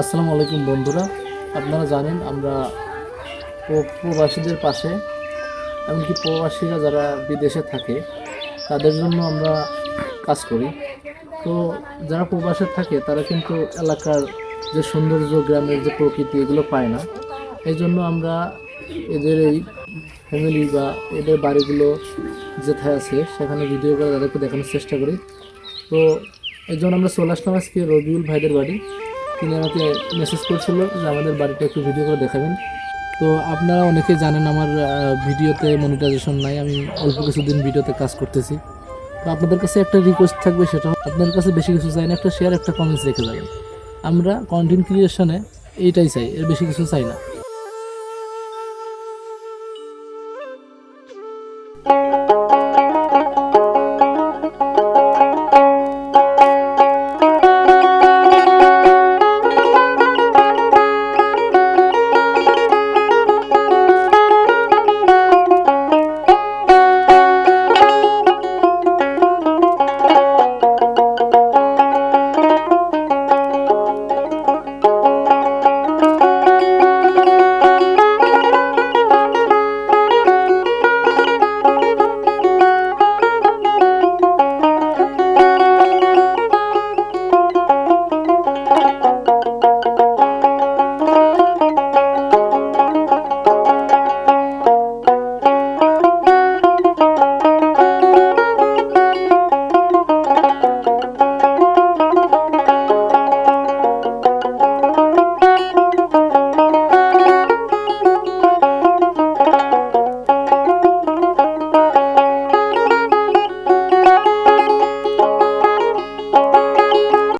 আসসালামু আলাইকুম বন্ধুরা। আপনারা জানেন আমরা প্রবাসীদের পাশে, এমনকি প্রবাসীরা যারা বিদেশে থাকে তাদের জন্য আমরা কাজ করি। তো যারা প্রবাসে থাকে তারা কিন্তু এলাকার যে সৌন্দর্য, গ্রামের যে প্রকৃতি, এগুলো পায় না। এই জন্য আমরা এদের এই ফ্যামিলি বা এদের বাড়িগুলো যেথায় আছে সেখানে ভিডিও করে তাদেরকে দেখানোর চেষ্টা করি। তো এই জন্য আমরা চলে আসলাম আজকে রবিউল ভাইদের বাড়ি। তিনি আমাকে মেসেজ করেছিল যে আমাদের বাড়িটা একটু ভিডিও করে দেখাবেন। তো আপনারা অনেকেই জানেন আমার ভিডিওতে মনিটাইজেশন নাই, আমি অল্প কিছুদিন ভিডিওতে কাজ করতেছি। তো আপনাদের কাছে একটা রিকোয়েস্ট থাকবে, সেটা আপনাদের কাছে বেশি কিছু চাই না, একটা শেয়ার, একটা কমেন্টস রেখে যাবেন। আমরা কন্টেন্ট ক্রিয়েশনে এইটাই চাই, এর বেশি কিছু চাই না।